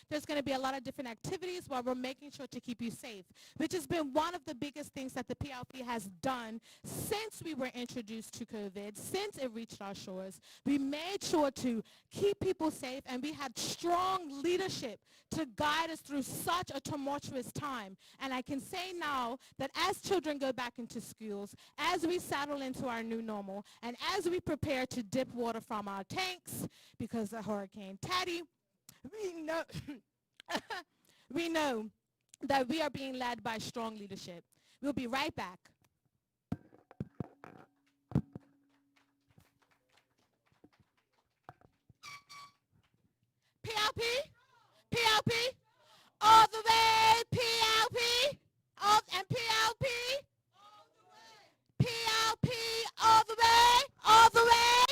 There's going to be a lot of different activities while we're making sure to keep you safe, which has been one of the biggest things that the PLP has done since we were introduced to COVID, since it reached our shores. We made sure to keep people safe, and we had strong leadership to guide us through such a tumultuous time. And I can say now that as children go back into schools, as we settle into our new normal, and as we prepare to dip water from our tanks because of Hurricane Teddy, we know that we are being led by strong leadership. We'll be right back. PLP, PLP, all the way, PLP, and PLP, PLP, all the way, all the way,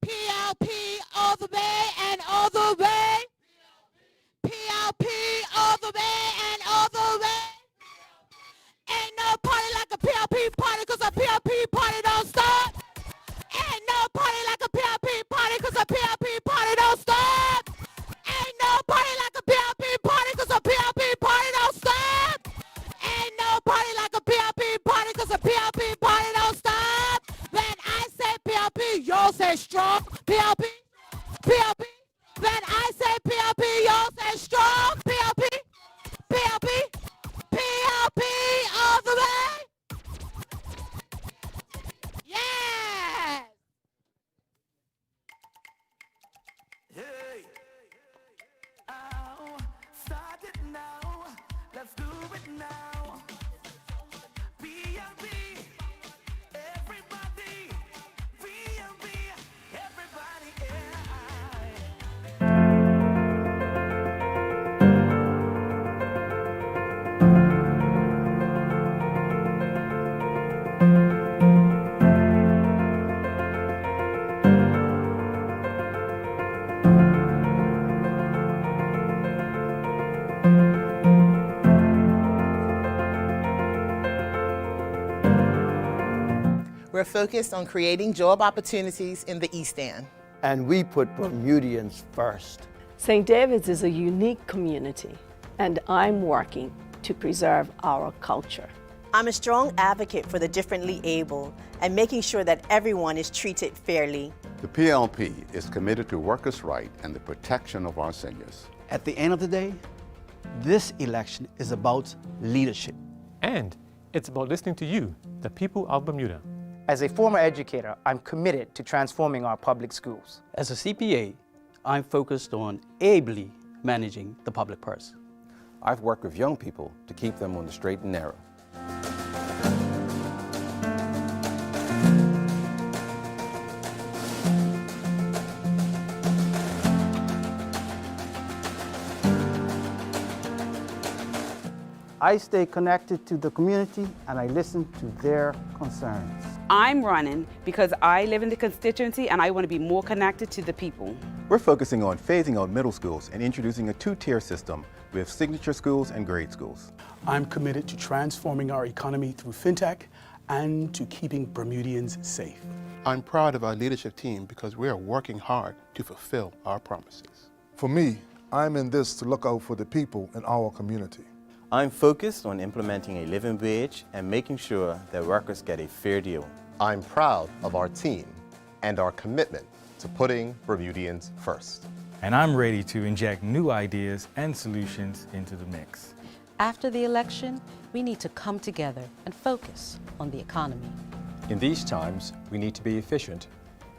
PLP, all the way, and all the way, PLP, all the way, and all the way. Ain't no party like a PLP party, cause a PLP party don't stop. Ain't no party like a PLP party, cause a PLP party don't stop. Ain't no party like a PLP party, cause a PLP party don't stop. Ain't no party like a PLP party, cause a PLP party don't stop. When I say PLP, y'all say strong. PLP, PLP. When I say PLP, y'all say strong. PLP, PLP, PLP all the way. Yes. Hey, oh, start it now. Let's do it now. PLP, everybody. PLP, everybody. Yeah. We're focused on creating job opportunities in the East End. And we put Bermudians first. St. David's is a unique community, and I'm working to preserve our culture. I'm a strong advocate for the differently able and making sure that everyone is treated fairly. The PLP is committed to workers' rights and the protection of our seniors. At the end of the day, this election is about leadership. And it's about listening to you, the people of Bermuda. As a former educator, I'm committed to transforming our public schools. As a CPA, I'm focused on ably managing the public purse. I've worked with young people to keep them on the straight and narrow. I stay connected to the community and I listen to their concerns. I'm running because I live in the constituency and I want to be more connected to the people. We're focusing on phasing out middle schools and introducing a two-tier system with signature schools and grade schools. I'm committed to transforming our economy through fintech and to keeping Bermudians safe. I'm proud of our leadership team because we are working hard to fulfill our promises. For me, I'm in this to look out for the people in our community. I'm focused on implementing a living wage and making sure that workers get a fair deal. I'm proud of our team and our commitment to putting Bermudians first. And I'm ready to inject new ideas and solutions into the mix. After the election, we need to come together and focus on the economy. In these times, we need to be efficient,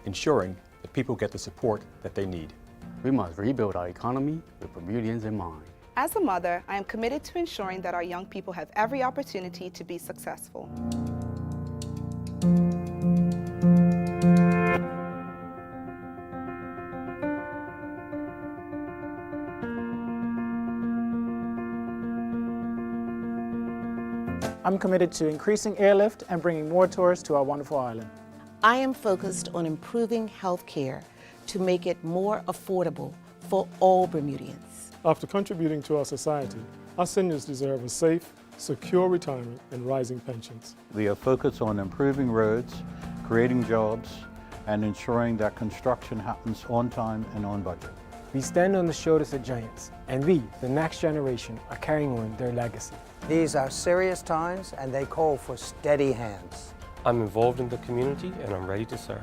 ensuring that people get the support that they need. We must rebuild our economy with Bermudians in mind. As a mother, I am committed to ensuring that our young people have every opportunity to be successful. I'm committed to increasing airlift and bringing more tourists to our wonderful island. I am focused on improving health care to make it more affordable for all Bermudians. After contributing to our society, our seniors deserve a safe, secure retirement and rising pensions. We are focused on improving roads, creating jobs, and ensuring that construction happens on time and on budget. We stand on the shoulders of giants, and we, the next generation, are carrying on their legacy. These are serious times, and they call for steady hands. I'm involved in the community, and I'm ready to serve.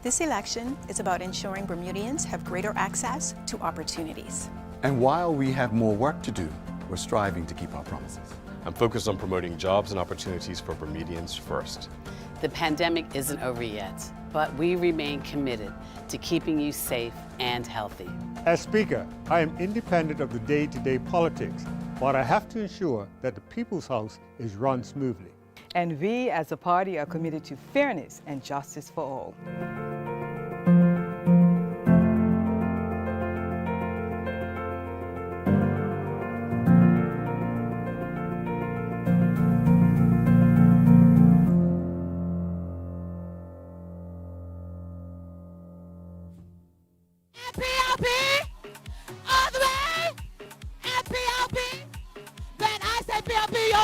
This election is about ensuring Bermudians have greater access to opportunities. And while we have more work to do, we're striving to keep our promises. I'm focused on promoting jobs and opportunities for Bermudians first. The pandemic isn't over yet, but we remain committed to keeping you safe and healthy. As Speaker, I am independent of the day-to-day politics, but I have to ensure that the People's House is run smoothly. And we as a party are committed to fairness and justice for all.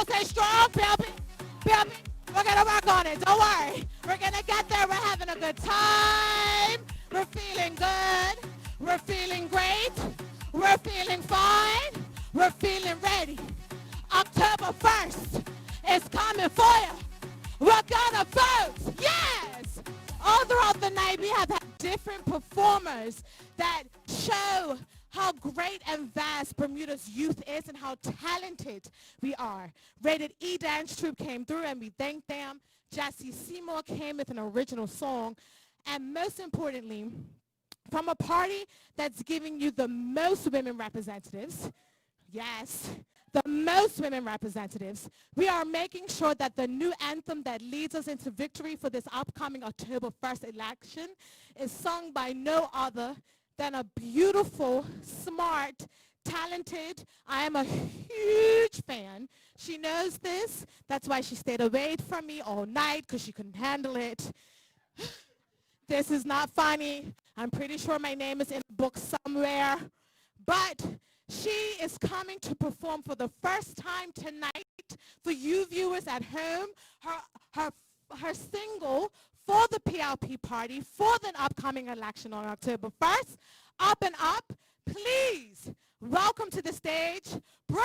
Stay strong, PLP. PLP, we're gonna work on it. Don't worry. We're gonna get there. We're having a good time. We're feeling good. We're feeling great. We're feeling fine. We're feeling ready. October 1st is coming for you. We're gonna vote. Yes. All throughout the night, we have had different performers that show how great and vast Bermuda's youth is and how talented we are. Rated E Dance Troupe came through and we thank them. Jesse Seymour came with an original song. And most importantly, from a party that's giving you the most women representatives, yes, the most women representatives, we are making sure that the new anthem that leads us into victory for this upcoming October 1st election is sung by no other than a beautiful, smart, talented. I am a huge fan. She knows this. That's why she stayed away from me all night, because she couldn't handle it. This is not funny. I'm pretty sure my name is in a book somewhere. But she is coming to perform for the first time tonight for you viewers at home. Her single for the PLP party for the upcoming election on October 1st. Up and Up. Please welcome to the stage, Break!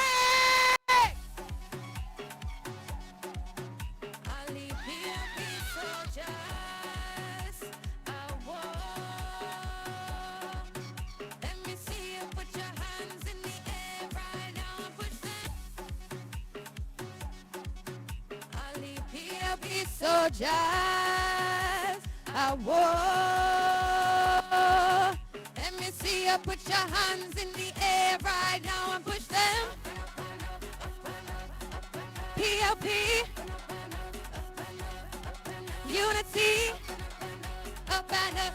Soldiers, I war. Let me see you put your hands in the air right now and push them. PLP, unity, up and up,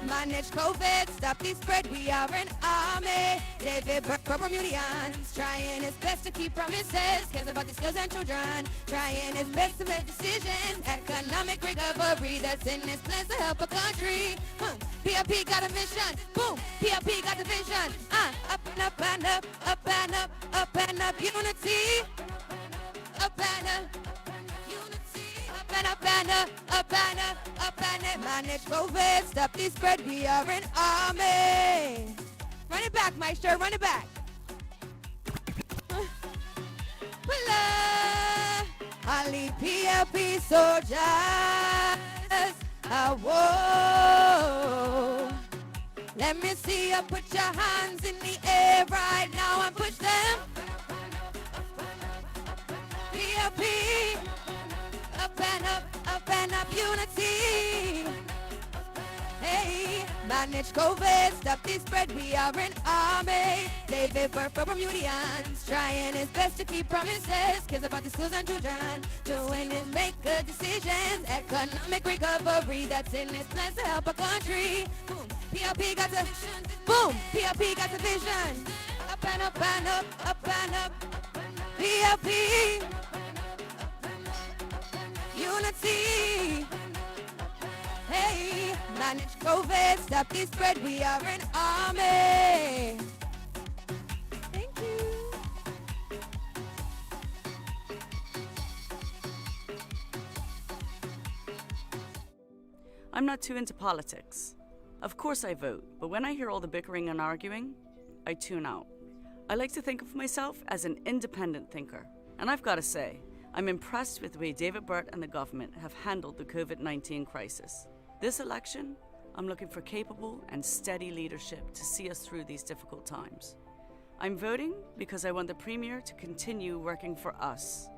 manage COVID, stop the spread, we are an army. David Burke for Bermudians, trying his best to keep promises, cares about the skills and children, trying his best to make decisions, economic recovery, that's in his plans to help a country. PLP got a mission, boom, PLP got the vision, up and up and up, up and up, up and up, unity, up and up. Up and up and up, up and up, up and up, manage COVID, stop the spread, we are an army. Run it back, Maestro, run it back. Ali PLP soldiers, whoa. Let me see you put your hands in the air right now and push them. PLP. Up and up, unity. Hey, manage COVID, stop the spread, we are an army. David Burke for Bermudians, trying his best to keep promises, cares about the schools and children, doing his make good decisions, economic recovery, that's in his plans to help a country. Boom, PLP got the, boom, PLP got the vision. Up and up and up, up and up, PLP. Unity. Hey, manage COVID, stop the spread, we are an army. Thank you. I'm not too into politics. Of course I vote, but when I hear all the bickering and arguing, I tune out. I like to think of myself as an independent thinker. And I've got to say, I'm impressed with the way David Burt and the government have handled the COVID-19 crisis. This election, I'm looking for capable and steady leadership to see us through these difficult times. I'm voting because I want the Premier to continue working for us.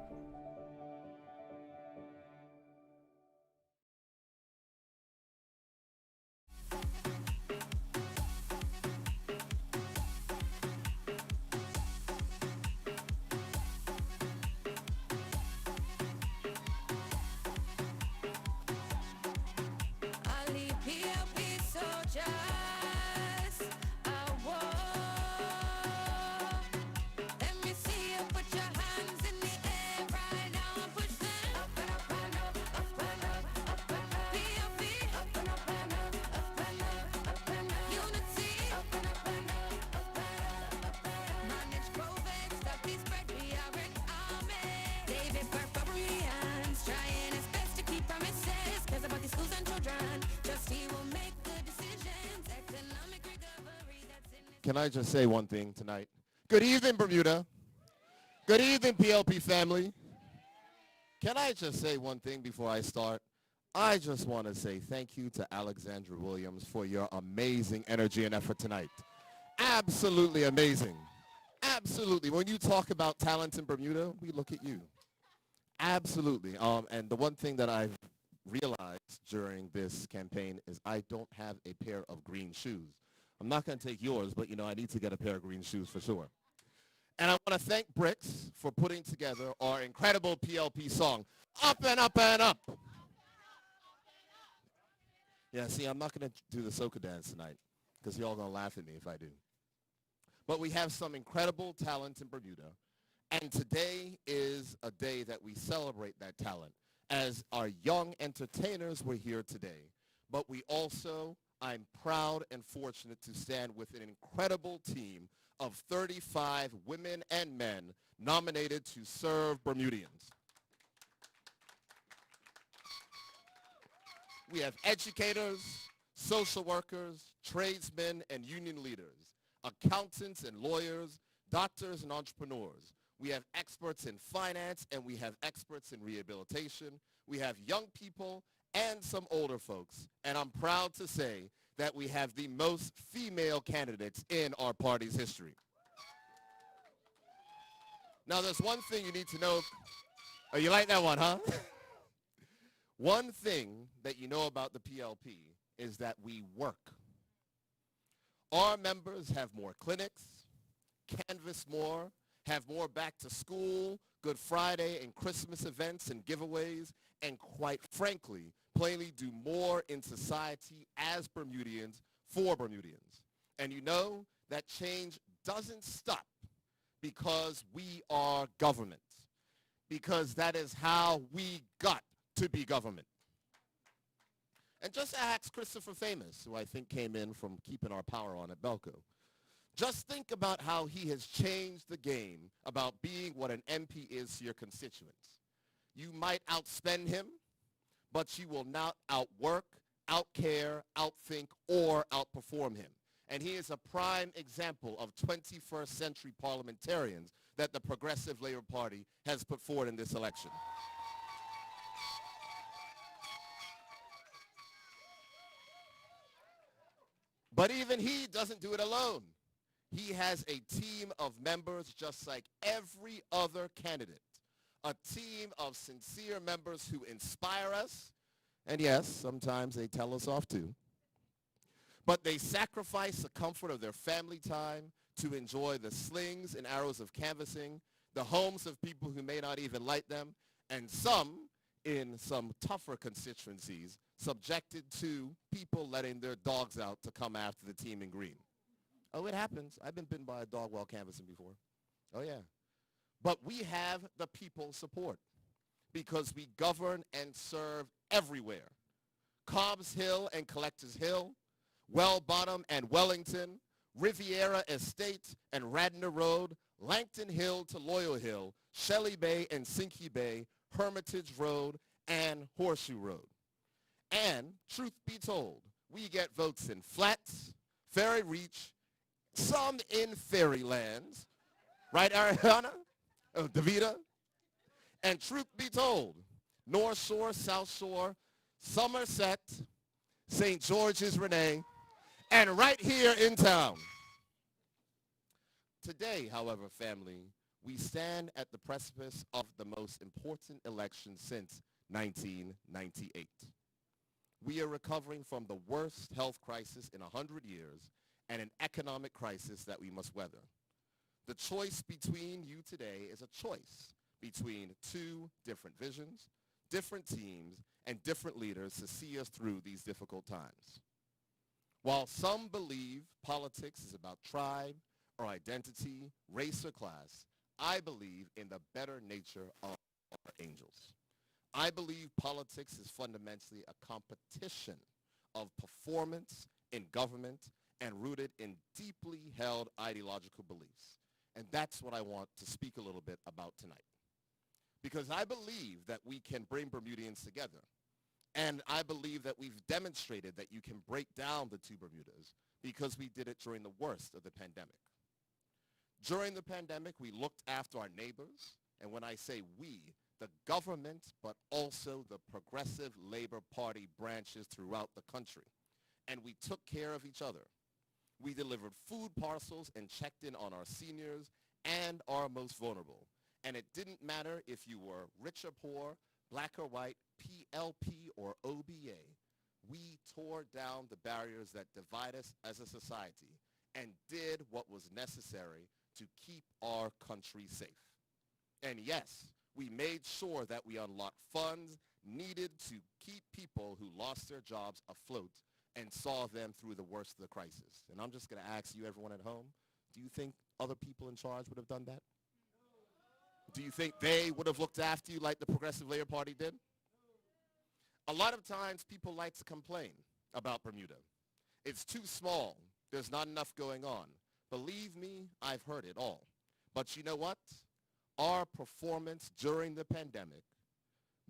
Can I just say one thing tonight? Good evening, Bermuda. Good evening, PLP family. Can I just say one thing before I start? I just want to say thank you to Alexandra Williams for your amazing energy and effort tonight. Absolutely amazing. Absolutely. When you talk about talent in Bermuda, we look at you. Absolutely. And the one thing that I've realized during this campaign is I don't have a pair of green shoes. I'm not going to take yours, but, I need to get a pair of green shoes for sure. And I want to thank Bricks for putting together our incredible PLP song, Up and Up and Up. Yeah, see, I'm not going to do the soca dance tonight because you're all going to laugh at me if I do. But we have some incredible talent in Bermuda, and today is a day that we celebrate that talent as our young entertainers were here today. But we also, I'm proud and fortunate to stand with an incredible team of 35 women and men nominated to serve Bermudians. We have educators, social workers, tradesmen, and union leaders, accountants and lawyers, doctors and entrepreneurs. We have experts in finance, and we have experts in rehabilitation. We have young people and some older folks. And I'm proud to say that we have the most female candidates in our party's history. Now, there's one thing you need to know. Oh, you like that one, huh? One thing that you know about the PLP is that we work. Our members have more clinics, canvass more, have more back to school, Good Friday and Christmas events and giveaways, and quite frankly, plainly do more in society as Bermudians for Bermudians. And you know that change doesn't stop because we are government, because that is how we got to be government. And just ask Christopher Famous, who I think came in from keeping our power on at Belco. Just think about how he has changed the game about being what an MP is to your constituents. You might outspend him, but you will not outwork, outcare, outthink, or outperform him. And he is a prime example of 21st century parliamentarians that the Progressive Labour Party has put forward in this election. But even he doesn't do it alone. He has a team of members just like every other candidate. A team of sincere members who inspire us. And yes, sometimes they tell us off too. But they sacrifice the comfort of their family time to enjoy the slings and arrows of canvassing, the homes of people who may not even like them, and some, in some tougher constituencies, subjected to people letting their dogs out to come after the team in green. Oh, it happens. I've been bitten by a dog while canvassing before. Oh, yeah. But we have the people's support because we govern and serve everywhere. Cobbs Hill and Collectors Hill, Well Bottom and Wellington, Riviera Estate and Radnor Road, Langton Hill to Loyal Hill, Shelley Bay and Sinky Bay, Hermitage Road, and Horseshoe Road. And truth be told, We get votes in Flats, Ferry Reach, some in Fairylands, right, Ariana? Oh, Davita? And truth be told, North Shore, South Shore, Somerset, St. George's, Renee, and right here in town. Today, however, family, we stand at the precipice of the most important election since 1998. We are recovering from the worst health crisis in 100 years and an economic crisis that we must weather. The choice between you today is a choice between two different visions, different teams, and different leaders to see us through these difficult times. While some believe politics is about tribe or identity, race or class, I believe in the better nature of our angels. I believe politics is fundamentally a competition of performance in government and rooted in deeply held ideological beliefs. And that's what I want to speak a little bit about tonight. Because I believe that we can bring Bermudians together. And I believe that we've demonstrated that you can break down the two Bermudas because we did it during the worst of the pandemic. During the pandemic, we looked after our neighbors. And when I say we, the government, but also the Progressive Labor Party branches throughout the country. And we took care of each other. We delivered food parcels and checked in on our seniors and our most vulnerable. And it didn't matter if you were rich or poor, black or white, PLP or OBA. We tore down the barriers that divide us as a society and did what was necessary to keep our country safe. And yes, we made sure that we unlocked funds needed to keep people who lost their jobs afloat and saw them through the worst of the crisis. And I'm just going to ask you, everyone at home, do you think other people in charge would have done that? Do you think they would have looked after you like the Progressive Labor Party did? A lot of times people like to complain about Bermuda. It's too small. There's not enough going on. Believe me, I've heard it all. But you know what? Our performance during the pandemic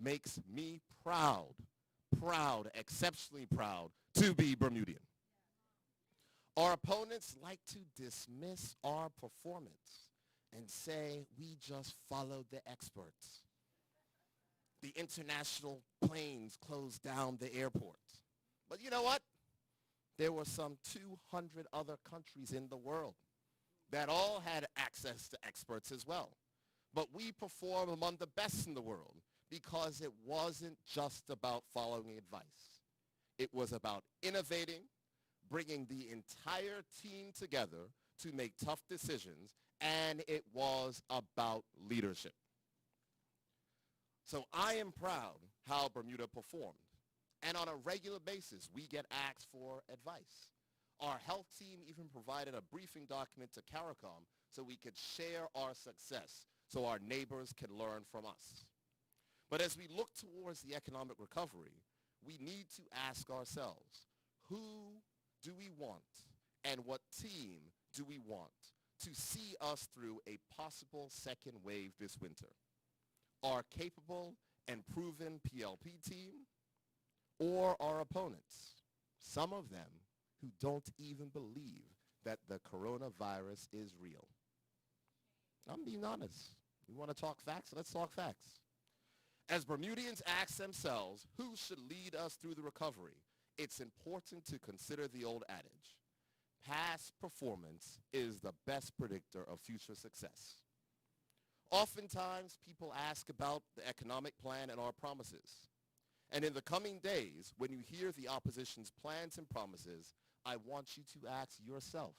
makes me proud, exceptionally proud to be Bermudian. Our opponents like to dismiss our performance and say we just followed the experts. The international planes closed down the airports. But you know what? There were some 200 other countries in the world that all had access to experts as well. But we performed among the best in the world because it wasn't just about following advice. It was about innovating, bringing the entire team together to make tough decisions, and it was about leadership. So I am proud how Bermuda performed. And on a regular basis, we get asked for advice. Our health team even provided a briefing document to CARICOM so we could share our success so our neighbors can learn from us. But as we look towards the economic recovery, we need to ask ourselves, who do we want and what team do we want to see us through a possible second wave this winter? Our capable and proven PLP team or our opponents, some of them who don't even believe that the coronavirus is real? I'm being honest. You want to talk facts? Let's talk facts. As Bermudians ask themselves who should lead us through the recovery, it's important to consider the old adage, past performance is the best predictor of future success. Oftentimes, people ask about the economic plan and our promises. And in the coming days, when you hear the opposition's plans and promises, I want you to ask yourself,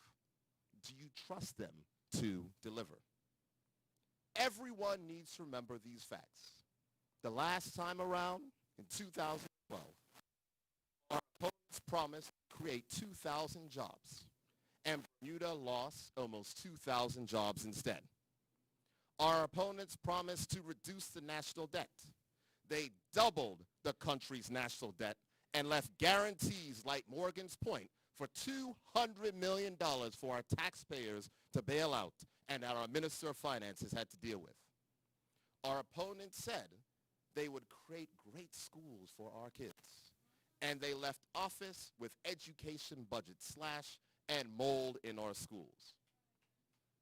do you trust them to deliver? Everyone needs to remember these facts. The last time around, in 2012, our opponents promised to create 2,000 jobs, and Bermuda lost almost 2,000 jobs instead. Our opponents promised to reduce the national debt. They doubled the country's national debt and left guarantees like Morgan's Point for $200 million for our taxpayers to bail out and that our Minister of Finances had to deal with. Our opponents said they would create great schools for our kids And they left office with education budget slash and mold in our schools.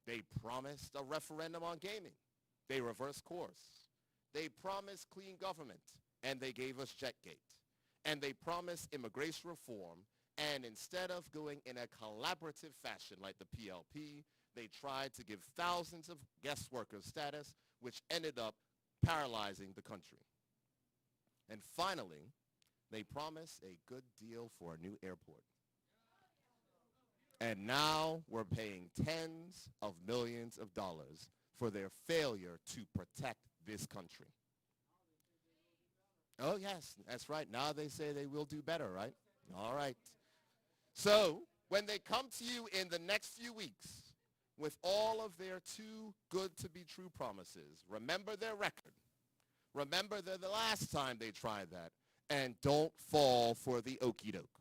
They promised a referendum on gaming. They reversed course. They promised clean government, and they gave us Jetgate. And they promised immigration reform, and instead of going in a collaborative fashion like the PLP, they tried to give thousands of guest worker status, which ended up paralyzing the country. And finally, they promised a good deal for a new airport. And now we're paying tens of millions of dollars for their failure to protect this country. Oh, yes, that's right. Now they say they will do better, right? All right. So when they come to you in the next few weeks with all of their too good to be true promises, remember their record. Remember the last time they tried that, and don't fall for the okie doke.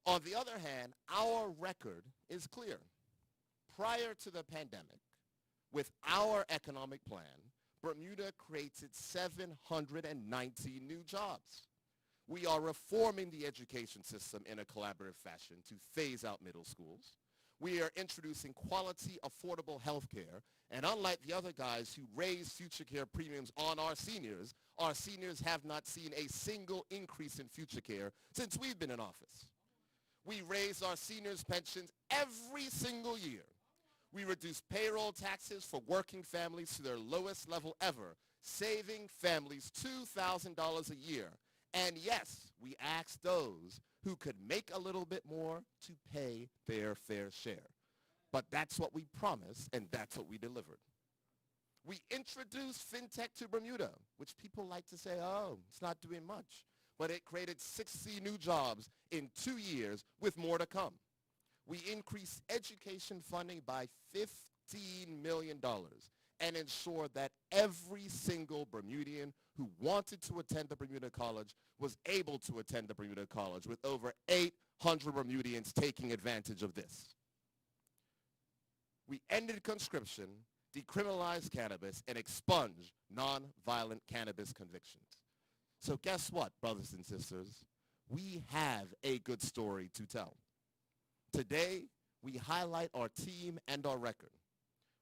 On the other hand, our record is clear. Prior to the pandemic, with our economic plan, Bermuda created 790 new jobs. We are reforming the education system in a collaborative fashion to phase out middle schools. We are introducing quality, affordable health care. And unlike the other guys who raise future care premiums on our seniors have not seen a single increase in future care since we've been in office. We raise our seniors' pensions every single year. We reduce payroll taxes for working families to their lowest level ever, saving families $2,000 a year. And yes, we ask those who could make a little bit more to pay their fair share. But that's what we promised, and that's what we delivered. We introduced FinTech to Bermuda, which people like to say, oh, it's not doing much. But it created 60 new jobs in 2 years with more to come. We increased education funding by $15 million and ensured that every single Bermudian who wanted to attend the Bermuda College was able to attend the Bermuda College, with over 800 Bermudians taking advantage of this. We ended conscription, decriminalized cannabis, and expunged nonviolent cannabis convictions. So guess what, brothers and sisters? We have a good story to tell. Today, we highlight our team and our record.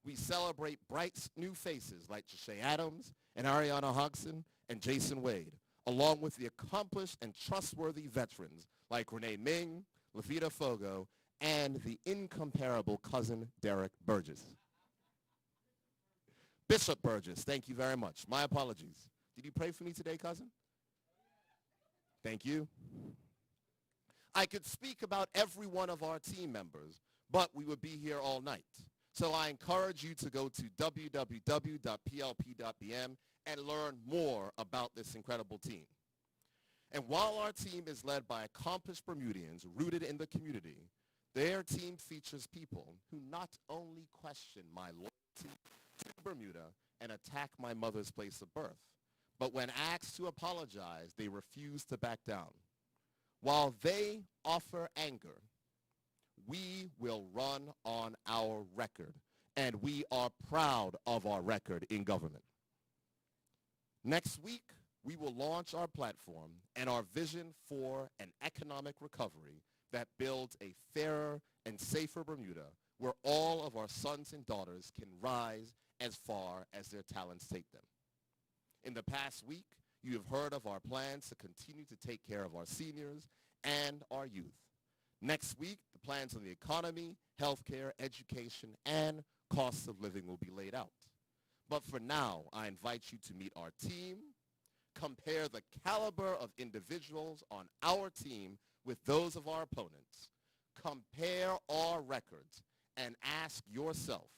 We celebrate bright new faces like Jashay Adams and Ariana Hodgson and Jason Wade, along with the accomplished and trustworthy veterans like Renee Ming, Lafita Fogo, and the incomparable cousin Derek Burgess. Bishop Burgess, thank you very much. My apologies. Did you pray for me today, cousin? Thank you. I could speak about every one of our team members, but we would be here all night. So I encourage you to go to www.plp.bm and learn more about this incredible team. And while our team is led by accomplished Bermudians rooted in the community, their team features people who not only question my loyalty to Bermuda and attack my mother's place of birth, but when asked to apologize, they refuse to back down. While they offer anger, we will run on our record, and we are proud of our record in government. Next week, we will launch our platform and our vision for an economic recovery that builds a fairer and safer Bermuda where all of our sons and daughters can rise as far as their talents take them. In the past week, you have heard of our plans to continue to take care of our seniors and our youth. Next week, the plans on the economy, healthcare, education, and costs of living will be laid out. But for now, I invite you to meet our team, compare the caliber of individuals on our team with those of our opponents, compare our records, and ask yourself,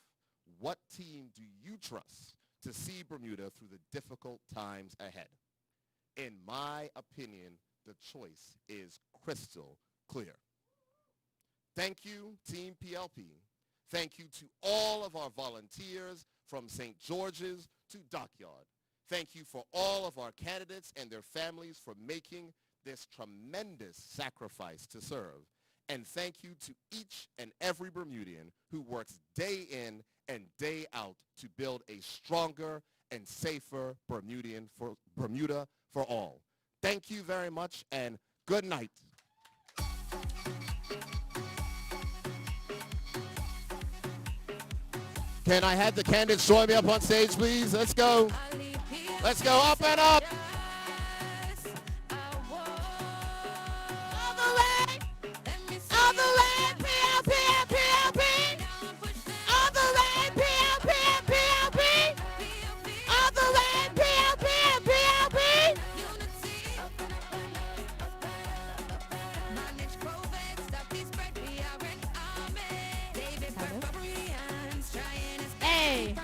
what team do you trust to see Bermuda through the difficult times ahead? In my opinion, the choice is crystal clear. Thank you, Team PLP. Thank you to all of our volunteers from St. George's to Dockyard. Thank you for all of our candidates and their families for making this tremendous sacrifice to serve. And thank you to each and every Bermudian who works day in and day out to build a stronger and safer Bermuda for all. Thank you very much, and good night. Can I have the candidates join me up on stage, please? Let's go. Let's go up and up. All the way, PLP and PLP. All the way, PLP and PLP. All the way, PLP and PLP. Hey.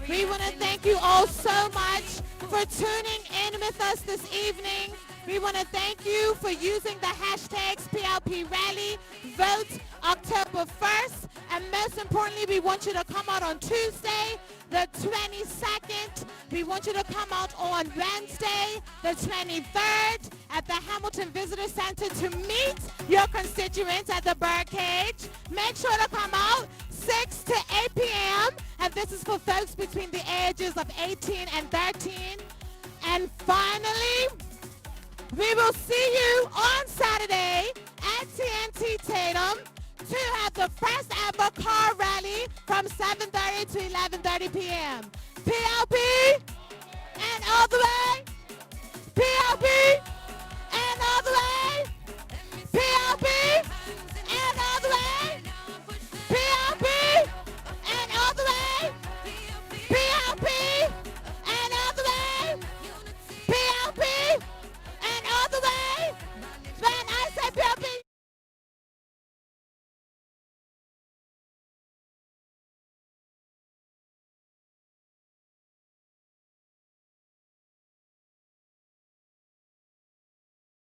We want to thank you all so much for tuning in with us this evening. We want to thank you for using the hashtags PLP Rally, Vote October 1st, and most importantly, we want you to come out on Tuesday, the 22nd. We want you to come out on Wednesday, the 23rd, at the Hamilton Visitor Center to meet your constituents at the Birdcage. Make sure to come out 6 to 8 p.m. and this is for folks between the ages of 18 and 13. And finally, we will see you on Saturday at TNT Tatum to have the first ever car rally from 7:30 to 11:30 p.m. PLP and all the way, PLP.